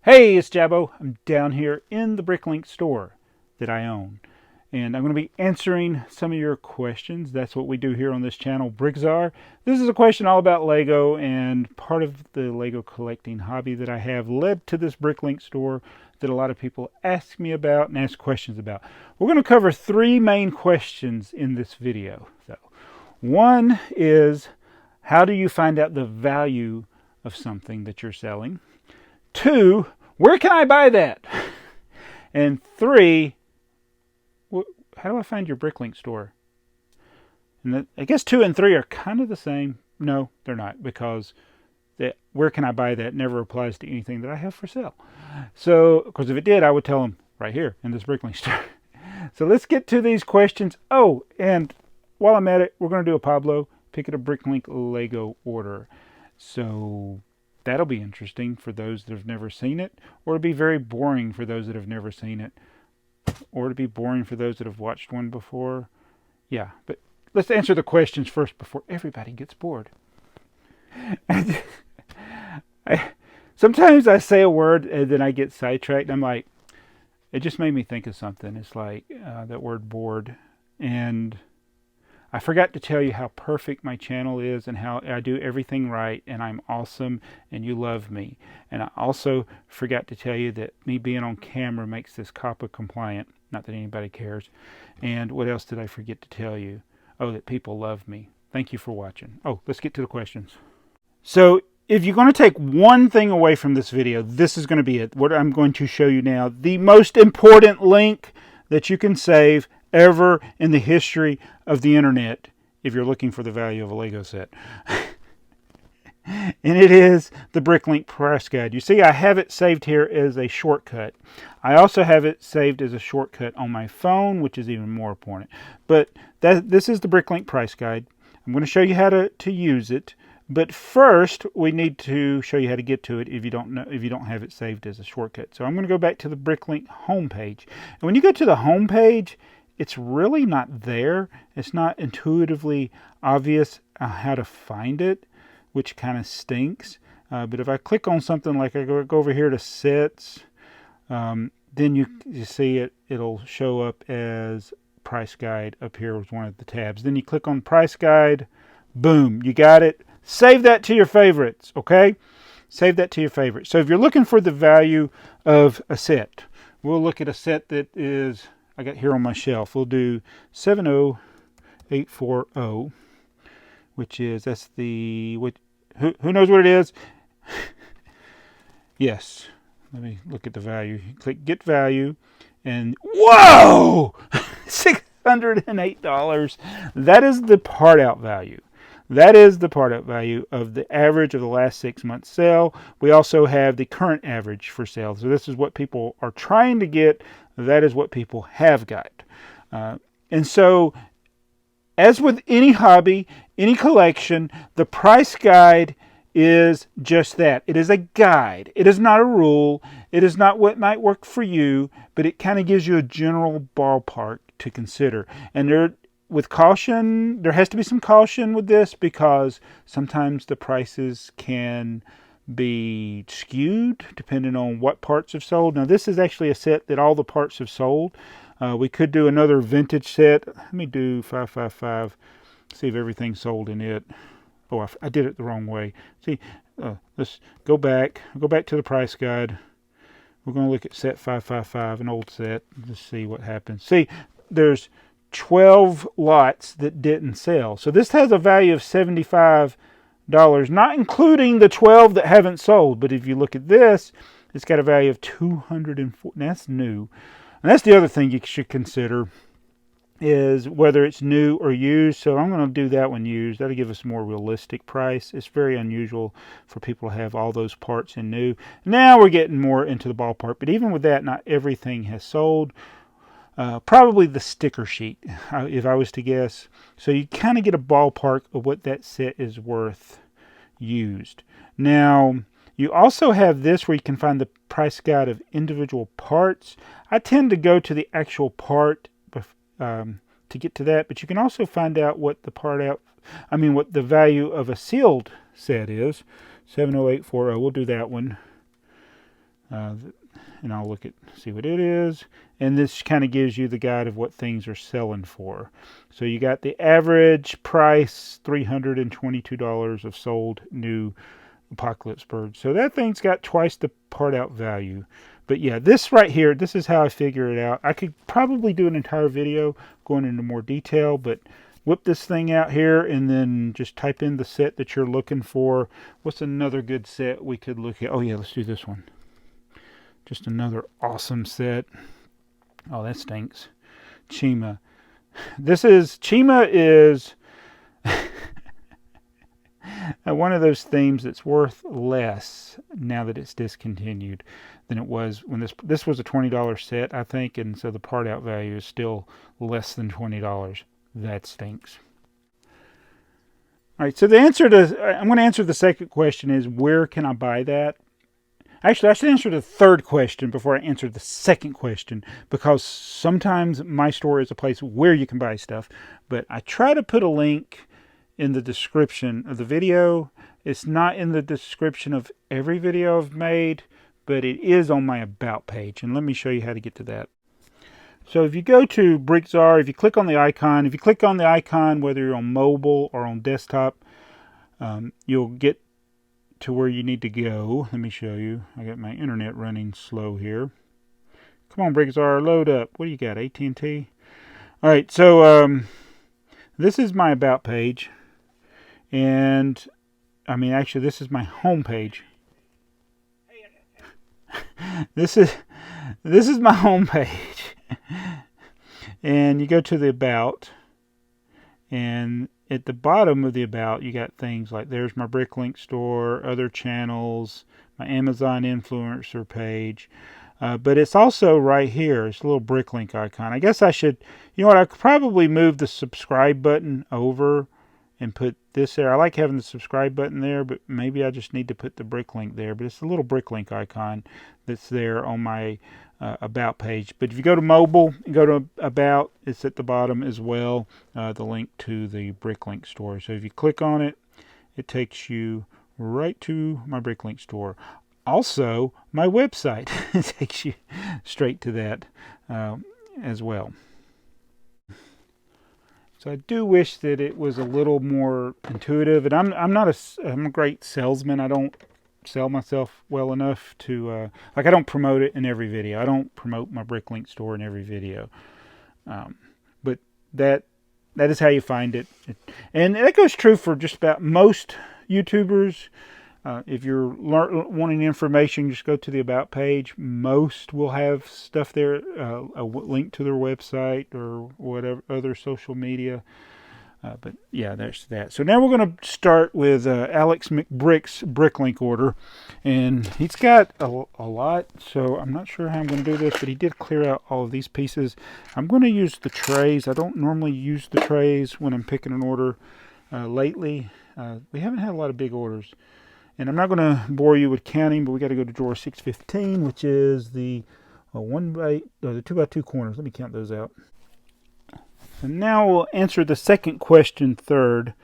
Hey, it's Jabbo. I'm down here in the Bricklink store that I own. And I'm going to be answering some of your questions. That's what we do here on this channel, BrickTsar. This is a question all about Lego, and part of the Lego collecting hobby that I have led to this Bricklink store that a lot of people ask me about and ask questions about. We're going to cover three main questions in this video. So, one is, how do you find out the value of something that you're selling? Two, where can I buy that? And three, how do I find your Bricklink store? And I guess 2 and 3 are kind of the same. No, they're not, because where can I buy that never applies to anything that I have for sale. So, because if it did, I would tell them right here in this Bricklink store. So let's get to these questions. Oh, and while I'm at it, we're going to do a PABLO, pick it a Bricklink Lego order. So that'll be interesting for those that have never seen it, or it'll be very boring for those that have never seen it, or it'll be boring for those that have watched one before. Yeah, but let's answer the questions first before everybody gets bored. Sometimes I say a word and then I get sidetracked. And I'm like, it just made me think of something. It's like that word bored. And I forgot to tell you how perfect my channel is and how I do everything right and I'm awesome and you love me. And I also forgot to tell you that me being on camera makes this COPPA compliant. Not that anybody cares. And what else did I forget to tell you? Oh, that people love me. Thank you for watching. Oh, let's get to the questions. So if you're going to take one thing away from this video, this is going to be it. What I'm going to show you now, the most important link that you can save ever in the history of the internet if you're looking for the value of a Lego set. And it is the Bricklink price guide. You see, I have it saved here as a shortcut. I also have it saved as a shortcut on my phone, which is even more important. But this is the Bricklink price guide. I'm going to show you how to use it. But first, we need to show you how to get to it if you don't have it saved as a shortcut. So I'm going to go back to the Bricklink homepage. And when you go to the homepage, it's really not there. It's not intuitively obvious how to find it, which kind of stinks. But if I click on something like I go over here to sets, then you see it'll show up as price guide up here with one of the tabs. Then you click on price guide, boom, you got it. Save that to your favorites, okay? Save that to your favorites. So if you're looking for the value of a set, we'll look at a set that is, I got here on my shelf. We'll do 70840, which is, that's the, who knows what it is? Yes. Let me look at the value. Click get value, and whoa! $608. That is the part out value. That is the part out value of the average of the last 6 months sale. We also have the current average for sale. So this is what people are trying to get. That is what people have got. And so, as with any hobby, any collection, the price guide is just that. It is a guide. It is not a rule. It is not what might work for you, but it kind of gives you a general ballpark to consider. And with caution, there has to be some caution with this, because sometimes the prices can be skewed depending on what parts have sold. Now this is actually a set that all the parts have sold. We could do another vintage set. Let me do 555, see if everything's sold in it. Oh, I did it the wrong way. See, let's go back to the price guide. We're going to look at set 555, an old set. Let's see what happens. See, there's 12 lots that didn't sell. So this has a value of $75, not including the 12 that haven't sold. But if you look at this, it's got a value of $204. That's new. And that's the other thing you should consider, is whether it's new or used. So I'm going to do that one used. That'll give us a more realistic price. It's very unusual for people to have all those parts in new. Now we're getting more into the ballpark. But even with that, not everything has sold. Probably the sticker sheet, if I was to guess. So you kind of get a ballpark of what that set is worth used. Now, you also have this where you can find the price guide of individual parts. I tend to go to the actual part to get to that, but you can also find out what what the value of a sealed set is. 70840, we'll do that one. and I'll see what it is. And this kind of gives you the guide of what things are selling for. So you got the average price, $322 of sold new Apocalypse birds. So that thing's got twice the part out value. But yeah, this right here, this is how I figure it out. I could probably do an entire video going into more detail, but whip this thing out here and then just type in the set that you're looking for. What's another good set we could look at? Oh yeah, let's do this one. Just another awesome set. Oh, that stinks. Chima. Chima is one of those themes that's worth less now that it's discontinued than it was when this was a $20 set, I think, and so the part out value is still less than $20. That stinks. All right, so I'm going to answer the second question is, where can I buy that? Actually, I should answer the third question before I answer the second question, because sometimes my store is a place where you can buy stuff, but I try to put a link in the description of the video. It's not in the description of every video I've made, but it is on my About page, and let me show you how to get to that. So if you go to BrickTsar, if you click on the icon, whether you're on mobile or on desktop, you'll get to where you need to go. Let me show you. I got my internet running slow here. Come on, BrickTsar, load up. What do you got, AT&T? All right, so this is my About page, and actually, this is my home page. This is my home page, and you go to the About, and at the bottom of the About, you got things like, there's my Bricklink store, other channels, my Amazon influencer page. But it's also right here. It's a little Bricklink icon. I guess I should, I could probably move the subscribe button over and put this there. I like having the subscribe button there, but maybe I just need to put the Bricklink there. But it's a little Bricklink icon that's there on my About page. But if you go to mobile and go to About, it's at the bottom as well, the link to the Bricklink store. So if you click on it, it takes you right to my Bricklink store. Also, my website takes you straight to that as well. So I do wish that it was a little more intuitive. And I'm a great salesman. I don't sell myself well enough to I don't promote it in every video. I don't promote my Bricklink store in every video. But that is how you find it. And that goes true for just about most YouTubers. If you're wanting information, just go to the About page. Most will have stuff there, a link to their website or whatever other social media. But yeah, there's that. So now we're going to start with AlexMcBrick's Bricklink order. And he's got a lot, so I'm not sure how I'm going to do this, but he did clear out all of these pieces. I'm going to use the trays. I don't normally use the trays when I'm picking an order lately. We haven't had a lot of big orders. And I'm not going to bore you with counting, but we got to go to drawer 615, which is the 2x2 corners. Let me count those out. And now we'll answer the second question third.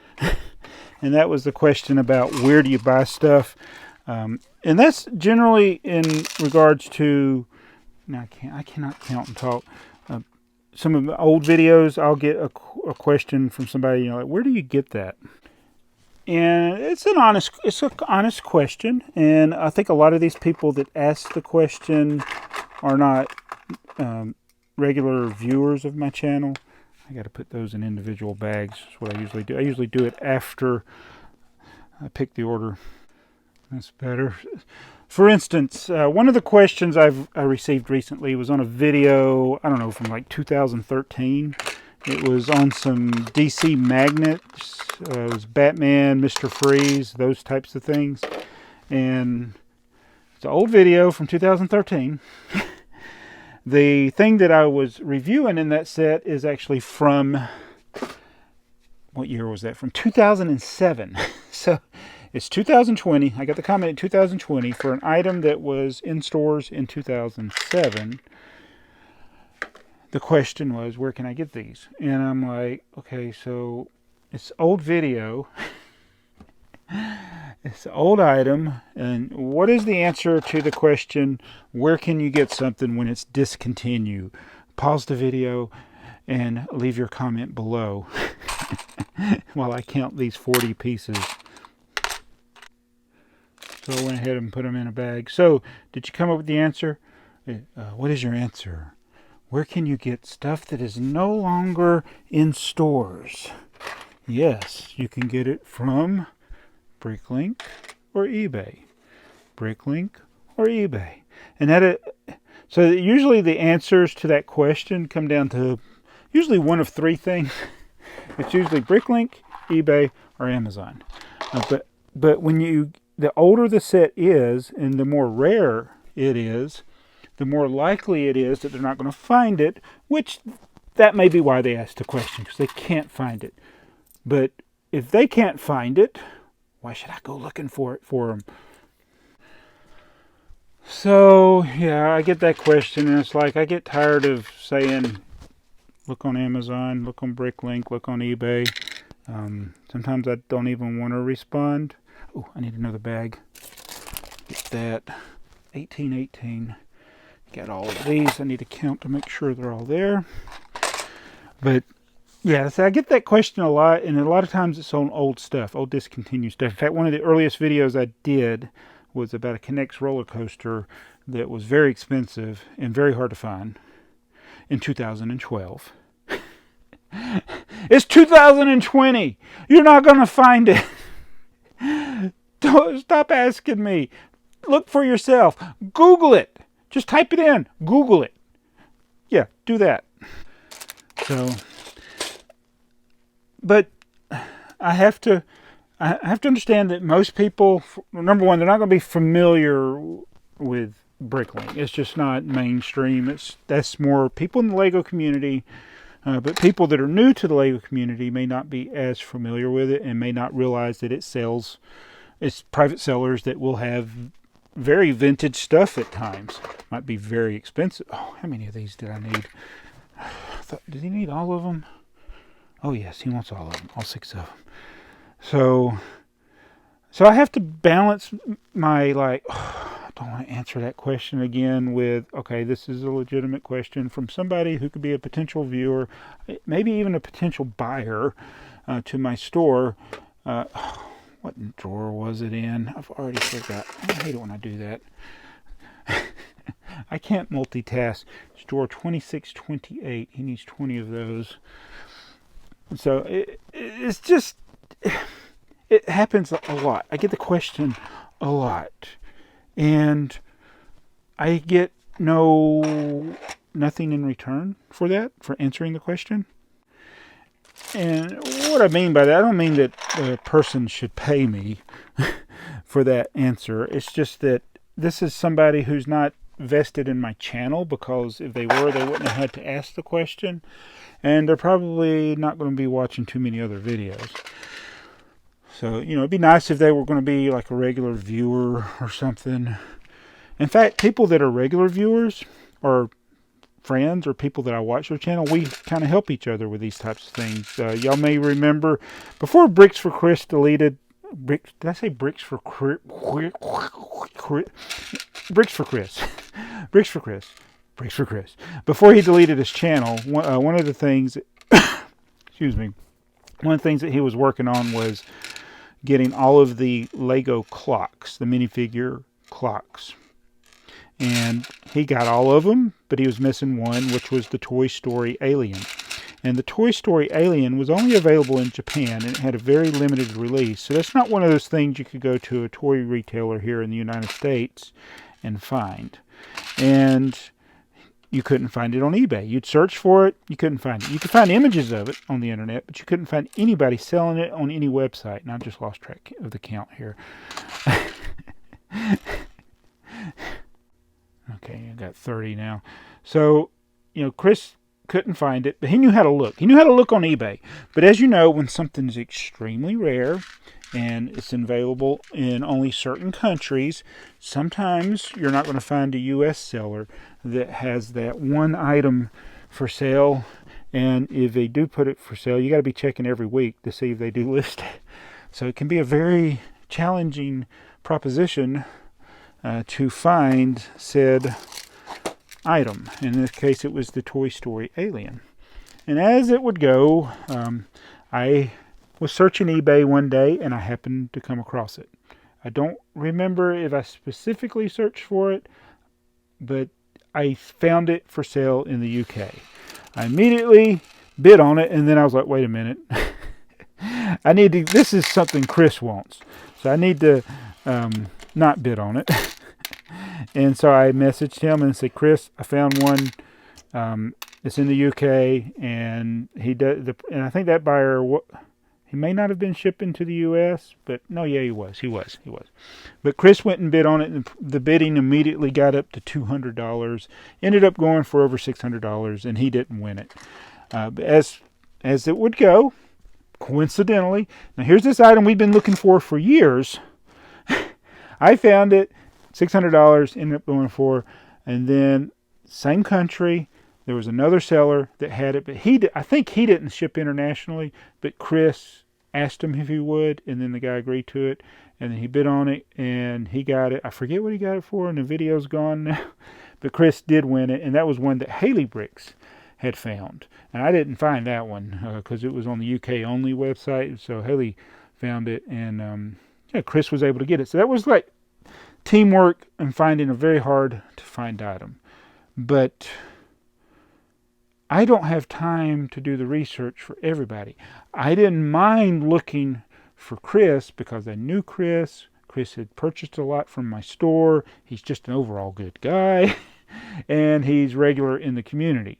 And that was the question about where do you buy stuff. And that's generally in regards to, now I cannot count and talk. Some of the old videos, I'll get a question from somebody, like, where do you get that? And it's an honest question, and I think a lot of these people that ask the question are not regular viewers of my channel. I got to put those in individual bags. That's what I usually do. I usually do it after I pick the order. That's better. For instance, one of the questions I received recently was on a video, I don't know, from like 2013. It was on some DC magnets. It was Batman, Mr. Freeze, those types of things. And it's an old video from 2013. The thing that I was reviewing in that set is actually from, what year was that? From 2007. So it's 2020. I got the comment in 2020 for an item that was in stores in 2007. The question was, where can I get these? And I'm like, okay, so it's old video. It's an old item. And what is the answer to the question, where can you get something when it's discontinued? Pause the video and leave your comment below while I count these 40 pieces. So I went ahead and put them in a bag. So, did you come up with the answer? What is your answer? Where can you get stuff that is no longer in stores? Yes, you can get it from Bricklink or eBay. Bricklink or eBay. And so usually the answers to that question come down to usually one of three things. It's usually Bricklink, eBay, or Amazon. But when the older the set is and the more rare it is, the more likely it is that they're not going to find it, which that may be why they asked the question, because they can't find it. But if they can't find it, why should I go looking for it for them? So, yeah, I get that question, and it's like I get tired of saying, look on Amazon, look on Bricklink, look on eBay. Sometimes I don't even want to respond. Oh, I need another bag. Get that. 1818. Got all of these. I need to count to make sure they're all there. But yeah, so I get that question a lot, and a lot of times it's on old stuff, old discontinued stuff. In fact, one of the earliest videos I did was about a Connects roller coaster that was very expensive and very hard to find in 2012. It's 2020. You're not going to find it. Don't stop asking me. Look for yourself. Google it. Just type it in. Google it. Yeah, do that. So, but I have to understand that most people, number one, they're not going to be familiar with Bricklink. It's just not mainstream. That's more people in the Lego community. But people that are new to the Lego community may not be as familiar with it and may not realize that it sells. It's private sellers that will have very vintage stuff at times. Might be very expensive. Oh, how many of these did I need? Did he need all of them? Oh, yes, he wants all of them. All 6 of them. So I have to balance my, I don't want to answer that question again with, okay, this is a legitimate question from somebody who could be a potential viewer, maybe even a potential buyer to my store. What drawer was it in? I've already forgot. I hate it when I do that. I can't multitask. It's drawer 2628. He needs 20 of those. So it's just, it happens a lot. I get the question a lot. And I get nothing in return for that, for answering the question. And what I mean by that, I don't mean that the person should pay me for that answer. It's just that this is somebody who's not vested in my channel, because if they were, they wouldn't have had to ask the question. And they're probably not going to be watching too many other videos. So, it'd be nice if they were going to be like a regular viewer or something. In fact, people that are regular viewers or friends or people that I watch their channel, we kind of help each other with these types of things. Y'all may remember before Bricks for Chris deleted Bricks. Did I say Bricks for Chris? Bricks for Chris. Bricks for Chris. Bricks for Chris. Before he deleted his channel, one of the things, excuse me, one of the things that he was working on was getting all of the Lego clocks, the minifigure clocks. And he got all of them, but he was missing one, which was the Toy Story Alien. And the Toy Story Alien was only available in Japan, and it had a very limited release. So that's not one of those things you could go to a toy retailer here in the United States and find. And you couldn't find it on eBay. You'd search for it, you couldn't find it. You could find images of it on the internet, but you couldn't find anybody selling it on any website. And I just lost track of the count here. Okay, I got 30 now. So, Chris couldn't find it, but he knew how to look. He knew how to look on eBay. But as you know, when something's extremely rare and it's available in only certain countries, sometimes you're not going to find a U.S. seller that has that one item for sale. And if they do put it for sale, you got to be checking every week to see if they do list it. So it can be a very challenging proposition to find said item. In this case, it was the Toy Story alien. And as it would go, I was searching eBay one day and I happened to come across it. I don't remember if I specifically searched for it, but I found it for sale in the UK. I immediately bid on it, and then I was like, wait a minute. This is something Chris wants. So I need to not bid on it. And so I messaged him and said, Chris, I found one. It's in the UK, and and I think that buyer, he may not have been shipping to the US, but no, yeah, he was. But Chris went and bid on it, and the bidding immediately got up to $200. Ended up going for over $600, and he didn't win it. As it would go, coincidentally, now here's this item we've been looking for years. I found it, $600, ended up going for, and then same country. There was another seller that had it, but I think he didn't ship internationally, but Chris asked him if he would, and then the guy agreed to it, and then he bid on it, and he got it. I forget what he got it for, and the video's gone now, but Chris did win it, and that was one that BrickTsar had found. And I didn't find that one because it was on the UK only website, so Haley found it, and Chris was able to get it. So that was like teamwork and finding a very hard to find item. But I don't have time to do the research for everybody. I didn't mind looking for Chris because I knew Chris. Chris had purchased a lot from my store. He's just an overall good guy, and he's regular in the community.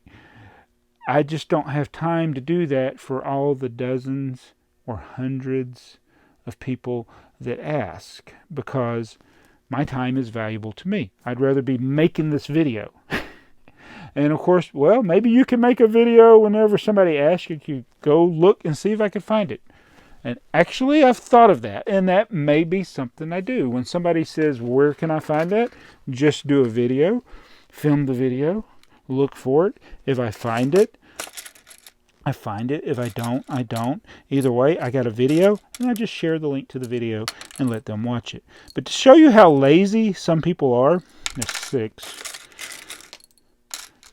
I just don't have time to do that for all the dozens or hundreds of people that ask, because my time is valuable to me. I'd rather be making this video. And of course, well, maybe you can make a video whenever somebody asks you to go look and see if I can find it. And actually, I've thought of that, and that may be something I do. When somebody says, where can I find that? Just do a video, film the video, look for it. If I find it, I find it. If I don't, I don't. Either way, I got a video, and I just share the link to the video and let them watch it. But to show you how lazy some people are, there's 6,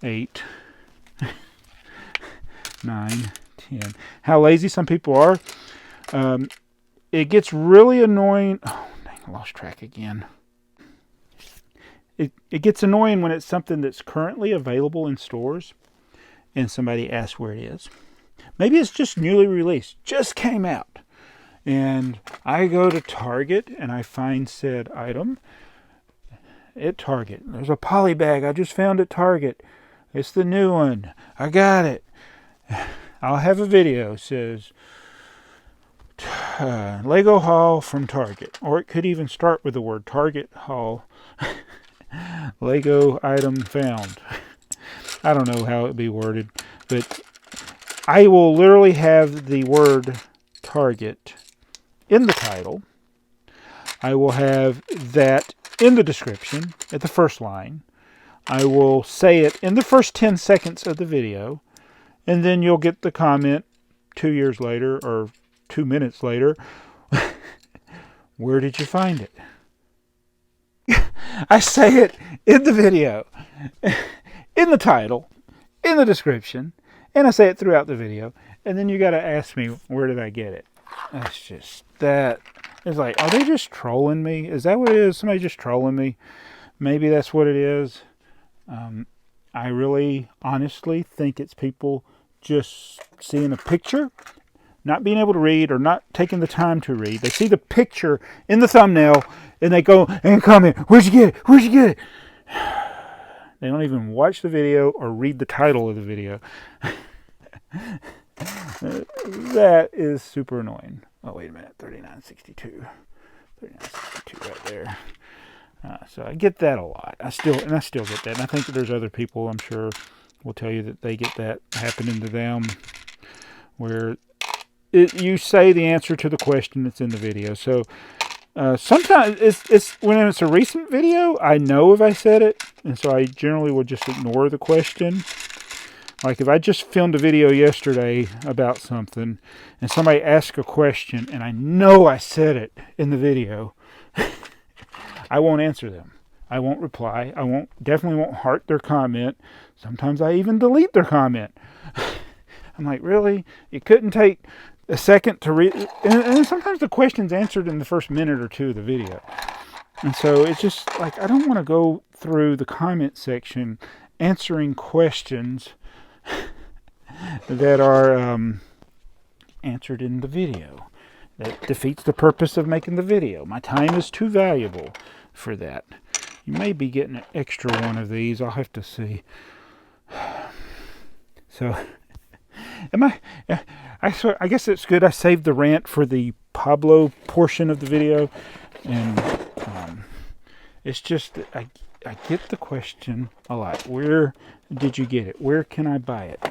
8, 9, 10. How lazy some people are. It gets really annoying. Oh, dang, I lost track again. It gets annoying when it's something that's currently available in stores and somebody asks where it is. Maybe it's just newly released, just came out. And I go to Target and I find said item at Target. There's a poly bag I just found at Target. It's the new one. I got it. I'll have a video that says Lego haul from Target. Or it could even start with the word Target haul. Lego item found. I don't know how it would be worded, but I will literally have the word Target in the title. I will have that in the description at the first line. I will say it in the first 10 seconds of the video, and then you'll get the comment 2 years later or 2 minutes later. Where did you find it? I say it in the video, in the title, in the description, and I say it throughout the video, and then you got to ask me, where did I get it? That's just that. It's like, are they just trolling me? Is that what it is? Somebody just trolling me? Maybe that's what it is. I really honestly think it's people just seeing a picture, not being able to read or not taking the time to read. They see the picture in the thumbnail and they go and comment, where'd you get it? Where'd you get it? They don't even watch the video or read the title of the video. That is super annoying. Oh, wait a minute. 39.62. 39.62 right there. So I get that a lot. I still get that. And I think that there's other people, I'm sure, will tell you that they get that happening to them, where you say the answer to the question that's in the video. So sometimes it's when it's a recent video, I know if I said it, and so I generally will just ignore the question. Like if I just filmed a video yesterday about something and somebody asks a question and I know I said it in the video, I won't answer them. I won't reply. I definitely won't heart their comment. Sometimes I even delete their comment. I'm like, really? You couldn't take a second to read? And sometimes the question's answered in the first minute or two of the video. And so it's just like, I don't want to go through the comment section answering questions that are answered in the video. That defeats the purpose of making the video. My time is too valuable for that. You may be getting an extra one of these. I'll have to see. So, I guess it's good I saved the rant for the PABLO portion of the video. And it's just, I get the question a lot. Where did you get it? Where can I buy it?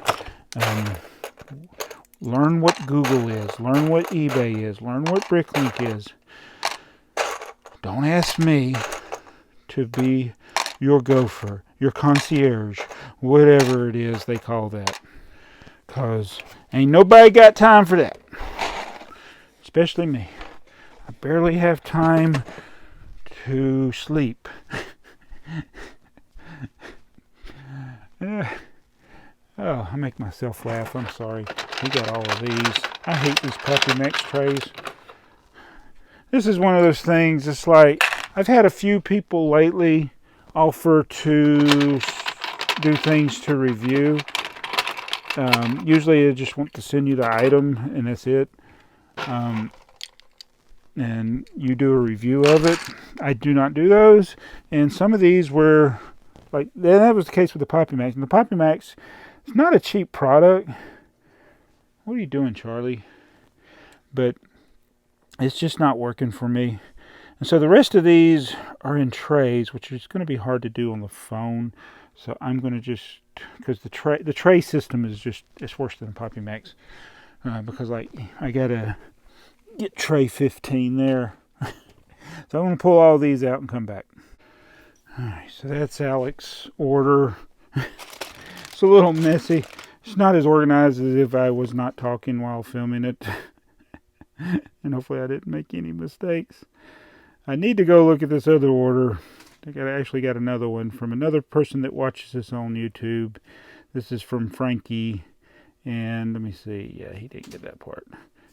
Learn what Google is. Learn what eBay is. Learn what Bricklink is. Don't ask me to be your gopher, your concierge, whatever it is they call that. Because ain't nobody got time for that. Especially me. I barely have time to sleep. Oh, I make myself laugh. I'm sorry. We got all of these. I hate these PABLO trays. This is one of those things. It's like I've had a few people lately offer to do things to review. Usually they just want to send you the item and that's it. And you do a review of it. I do not do those. And some of these were like, that was the case with the PABLO. And the PABLO, it's not a cheap product. What are you doing, Charlie? But it's just not working for me. And so the rest of these are in trays, which is going to be hard to do on the phone. So I'm going to just, because the tray system is just, it's worse than the PABLO. Because like, I got to get tray 15 there. So I'm going to pull all these out and come back. Alright, so that's Alex's order. It's a little messy. It's not as organized as if I was not talking while filming it. And hopefully I didn't make any mistakes. I need to go look at this other order. I actually got another one from another person that watches this on YouTube. This is from Frankie. And let me see. Yeah, he didn't get that part.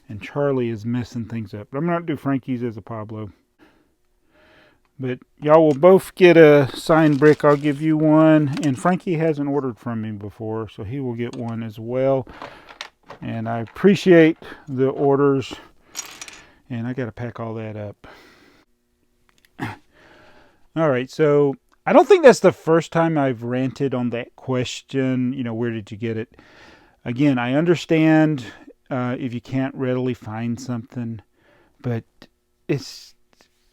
And Charlie is messing things up. But I'm going to do Frankie's as a PABLO. But y'all will both get a signed brick. I'll give you one. And Frankie hasn't ordered from me before, so he will get one as well. And I appreciate the orders. And I got to pack all that up. All right, so I don't think that's the first time I've ranted on that question. You know, where did you get it? Again, I understand if you can't readily find something. But it's...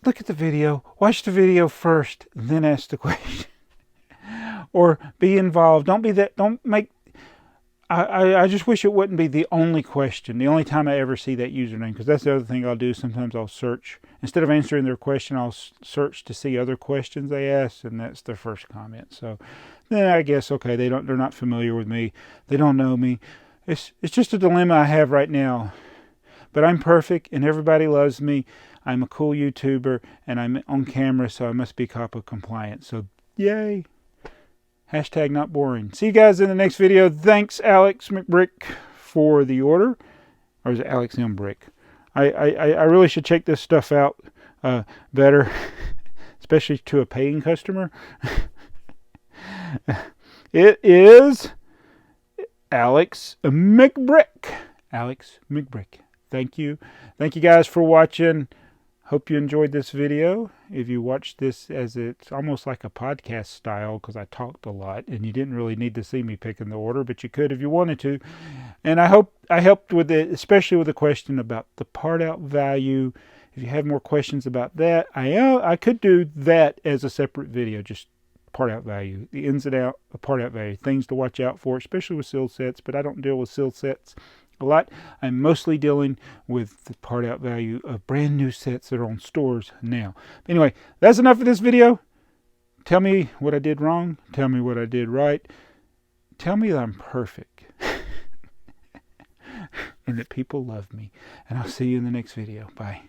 Look at the video. Watch the video first, then ask the question. Or be involved. Don't be that. Don't make. I just wish it wouldn't be the only question. The only time I ever see that username, because that's the other thing I'll do. Sometimes I'll search instead of answering their question. I'll search to see other questions they ask, and that's their first comment. So then I guess okay, they're not familiar with me. They don't know me. It's just a dilemma I have right now. But I'm perfect, and everybody loves me. I'm a cool YouTuber, and I'm on camera, so I must be COPPA compliant. So, yay. Hashtag not boring. See you guys in the next video. Thanks, AlexMcBrick, for the order. Or is it AlexMcBrick? I really should check this stuff out better, especially to a paying customer. It is AlexMcBrick. AlexMcBrick. Thank you. Thank you guys for watching. Hope you enjoyed this video. If you watched this as it's almost like a podcast style, because I talked a lot and you didn't really need to see me picking the order, but you could if you wanted to. And I hope I helped with it, especially with the question about the part out value. If you have more questions about that, I could do that as a separate video, just part out value, the ins and outs of part out value, things to watch out for, especially with sealed sets, but I don't deal with sealed sets a lot. I'm mostly dealing with the part out value of brand new sets that are on stores now. Anyway, that's enough of this video. Tell me what I did wrong. Tell me what I did right. Tell me that I'm perfect and that people love me. And I'll see you in the next video. Bye.